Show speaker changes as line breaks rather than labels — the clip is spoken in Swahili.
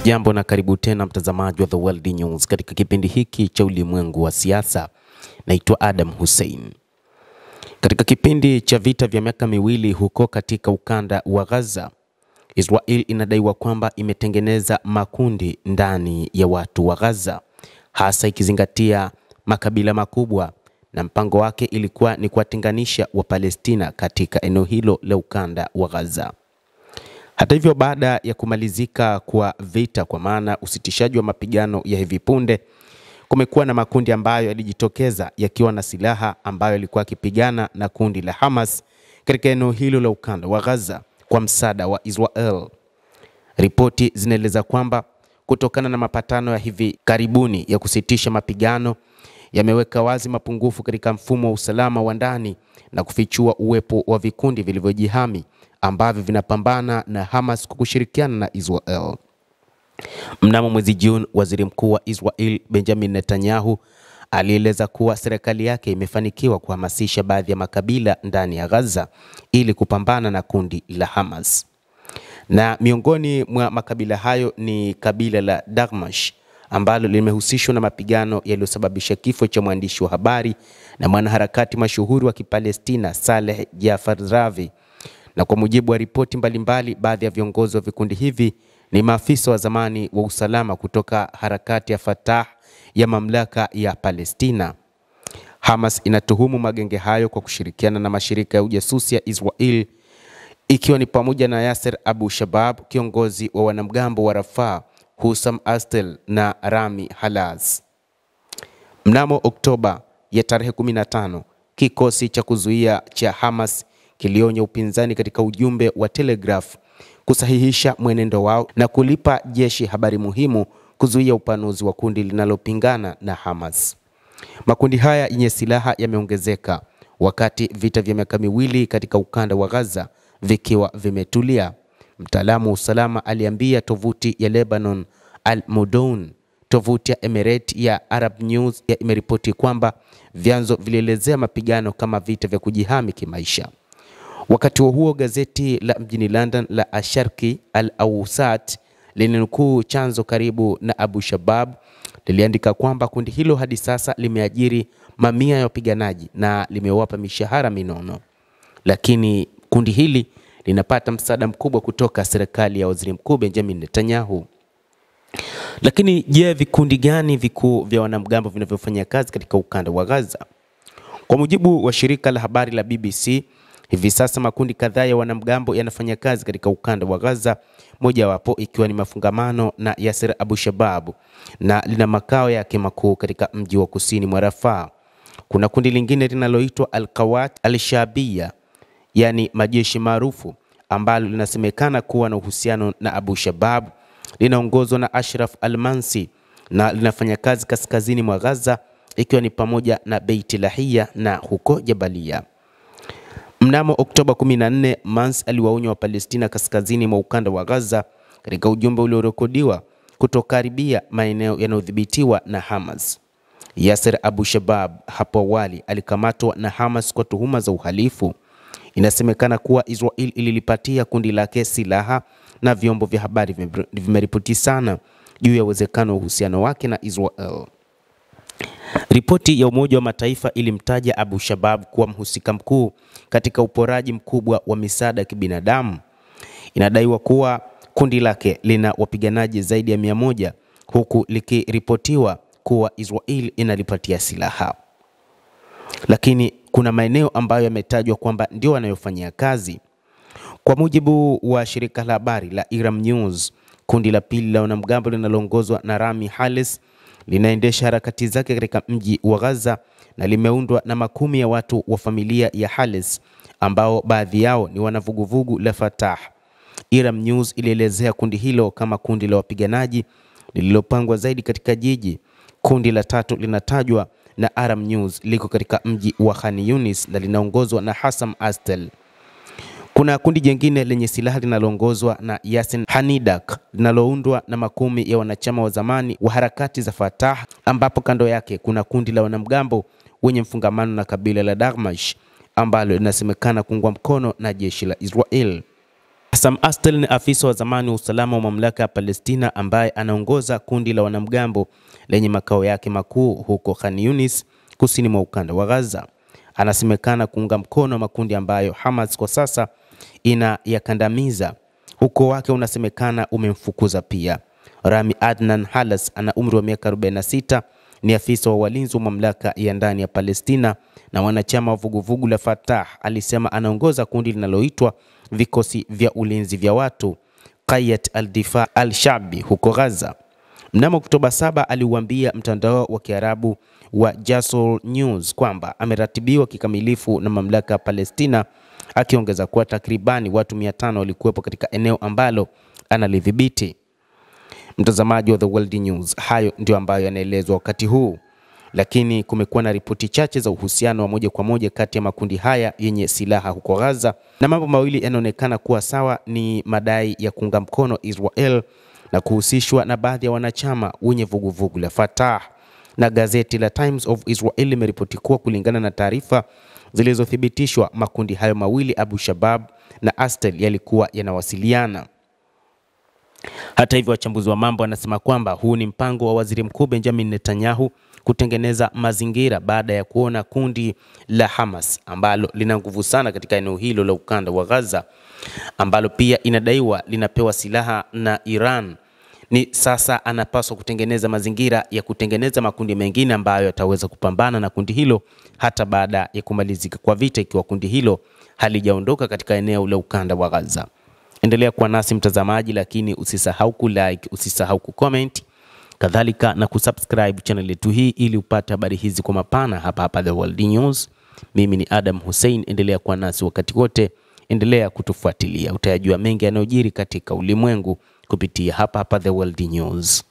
Hujambo na karibu tena mtazamaji wa The World News katika kipindi hiki cha ulimwengu wa siasa. Naitwa Adam Hussein. Katika kipindi cha vita vya miaka miwili huko katika ukanda wa Gaza, Israel inadaiwa kwamba imetengeneza makundi ndani ya watu wa Gaza, hasa ikizingatia makabila makubwa, na mpango wake ilikuwa ni kuwatenganisha wa Palestina katika eneo hilo la ukanda wa Gaza. Hata hivyo, baada ya kumalizika kwa vita, kwa maana usitishaji wa mapigano ya hivi punde, kumekuwa na makundi ambayo yalijitokeza yakiwa na silaha ambayo yalikuwa yakipigana na kundi la Hamas katika eneo hilo la ukanda wa Gaza kwa msaada wa Israel. Ripoti zinaeleza kwamba kutokana na mapatano ya hivi karibuni ya kusitisha mapigano, yameweka wazi mapungufu katika mfumo wa usalama wa ndani na kufichua uwepo wa vikundi vilivyojihami ambavyo vinapambana na Hamas kwa kushirikiana na Israel. Mnamo mwezi Juni, waziri mkuu wa Israel Benjamin Netanyahu alieleza kuwa serikali yake imefanikiwa kuhamasisha baadhi ya makabila ndani ya Gaza ili kupambana na kundi la Hamas. Na miongoni mwa makabila hayo ni kabila la Dagmash ambalo limehusishwa na mapigano yaliyosababisha kifo cha mwandishi wa habari na mwanaharakati mashuhuri wa Kipalestina Saleh Jafar Ravi. Na kwa mujibu wa ripoti mbalimbali, baadhi ya viongozi wa vikundi hivi ni maafisa wa zamani wa usalama kutoka harakati ya Fatah ya mamlaka ya Palestina. Hamas inatuhumu magenge hayo kwa kushirikiana na mashirika ya ujasusi ya Israel, ikiwa ni pamoja na Yasser Abu Shabab, kiongozi wa wanamgambo wa Rafah, Hussam Astel na Rami Halaz. Mnamo Oktoba ya tarehe 15, kikosi cha kuzuia cha Hamas kilionya upinzani katika ujumbe wa Telegraph kusahihisha mwenendo wao na kulipa jeshi habari muhimu kuzuia upanuzi wa kundi linalopingana na Hamas. Makundi haya yenye silaha yameongezeka wakati vita vya miaka miwili katika ukanda wa Gaza vikiwa vimetulia. Mtaalamu wa usalama aliambia tovuti ya Lebanon Al-Modoun. Tovuti ya Emirate ya Arab News imeripoti kwamba vyanzo vilielezea mapigano kama vita vya kujihami kimaisha. Wakati huo gazeti la mjini London la Asharqi Al-Awsat linanukuu chanzo karibu na Abu Shabab liliandika kwamba kundi hilo hadi sasa limeajiri mamia ya wapiganaji na limewapa mishahara minono, lakini kundi hili linapata msaada mkubwa kutoka serikali ya waziri mkuu Benjamin Netanyahu. Lakini je, vikundi gani vikuu vya wanamgambo vinavyofanya kazi katika ukanda wa Gaza? Kwa mujibu wa shirika la habari la BBC, hivi sasa makundi kadhaa ya wanamgambo yanafanya kazi katika ukanda wa Gaza, mojawapo ikiwa ni mafungamano na Yasser Abu Shabab na lina makao yake makuu katika mji wa kusini mwa Rafah. Kuna kundi lingine linaloitwa Al-Qawat Al-Shabiyya, yani majeshi maarufu, ambalo linasemekana kuwa na uhusiano na Abu Shabab. Linaongozwa na Ashraf Al-Mansi na linafanya kazi kaskazini mwa Gaza, ikiwa ni pamoja na Beit Lahia na huko Jabalia. Mnamo Oktoba 14, Mansi aliwaonya wa Palestina kaskazini mwa ukanda wa Gaza katika ujumbe uliorekodiwa kutokaribia maeneo yanayodhibitiwa na Hamas. Yasser Abu Shabab hapo awali alikamatwa na Hamas kwa tuhuma za uhalifu. Inasemekana kuwa Israel ililipatia kundi lake silaha na vyombo vya habari vimeripoti sana juu ya uwezekano wa uhusiano wake na Israel. Ripoti ya Umoja wa Mataifa ilimtaja Abu Shabab kuwa mhusika mkuu katika uporaji mkubwa wa misaada ya kibinadamu. Inadaiwa kuwa kundi lake lina wapiganaji zaidi ya 100 huku likiripotiwa kuwa Israel inalipatia silaha. Lakini kuna maeneo ambayo yametajwa kwamba ndio wanayofanyia kazi. Kwa mujibu wa shirika la habari la Iram News, kundi la pili la wanamgambo linaloongozwa na Rami Halaz linaendesha harakati zake katika mji wa Gaza na limeundwa na makumi ya watu wa familia ya Halaz ambao baadhi yao ni wanavuguvugu la Fatah. Iram News ilielezea kundi hilo kama kundi la wapiganaji lililopangwa zaidi katika jiji. Kundi la tatu linatajwa na Aram News liko katika mji wa Khan Yunis na linaongozwa na Hussam Astel. Kuna kundi jingine lenye silaha linaloongozwa na Yassin Hanidak linaloundwa na makumi ya wanachama wa zamani wa harakati za Fatah, ambapo kando yake kuna kundi la wanamgambo wenye mfungamano na kabila la Dagmash ambalo linasemekana kuungwa mkono na jeshi la Israel. Sam Astel ni afisa wa zamani wa usalama wa mamlaka ya Palestina ambaye anaongoza kundi la wanamgambo lenye makao yake makuu huko Khan Yunis, kusini mwa ukanda wa Gaza. Anasemekana kuunga mkono makundi ambayo Hamas kwa sasa inayakandamiza. Huko wake unasemekana umemfukuza pia. Rami Adnan Halas ana umri wa miaka 46, ni afisa wa walinzi wa mamlaka ya ndani ya Palestina na wanachama wa vuguvugu la Fatah. Alisema anaongoza kundi linaloitwa vikosi vya ulinzi vya watu Qayat al-Difa al-Shabi huko Gaza. Mnamo Oktoba 7 aliuambia mtandao wa Kiarabu wa Jasol News kwamba ameratibiwa kikamilifu na mamlaka ya Palestina, akiongeza kuwa takribani watu 500 walikuwepo katika eneo ambalo analidhibiti. Mtazamaji wa The World News, hayo ndio ambayo yanaelezwa wakati huu, lakini kumekuwa na ripoti chache za uhusiano wa moja kwa moja kati ya makundi haya yenye silaha huko Gaza, na mambo mawili yanaonekana kuwa sawa: ni madai ya kuunga mkono Israel na kuhusishwa na baadhi ya wanachama wenye vuguvugu la Fatah. Na gazeti la Times of Israel limeripoti kuwa kulingana na taarifa zilizothibitishwa, makundi hayo mawili, Abu Shabab na Astel, yalikuwa yanawasiliana. Hata hivyo, wachambuzi wa mambo wanasema kwamba huu ni mpango wa Waziri Mkuu Benjamin Netanyahu kutengeneza mazingira baada ya kuona kundi la Hamas ambalo lina nguvu sana katika eneo hilo la ukanda wa Gaza, ambalo pia inadaiwa linapewa silaha na Iran. Ni sasa anapaswa kutengeneza mazingira ya kutengeneza makundi mengine ambayo yataweza kupambana na kundi hilo hata baada ya kumalizika kwa vita, ikiwa kundi hilo halijaondoka katika eneo la ukanda wa Gaza. Endelea kuwa nasi mtazamaji, lakini usisahau kulike, usisahau kucomment, kadhalika na kusubscribe channel yetu hii ili upate habari hizi kwa mapana hapa The World News. Mimi ni Adam Hussein, endelea kuwa nasi wakati wote, endelea kutufuatilia. Utayajua mengi yanayojiri katika ulimwengu kupitia hapa The World News.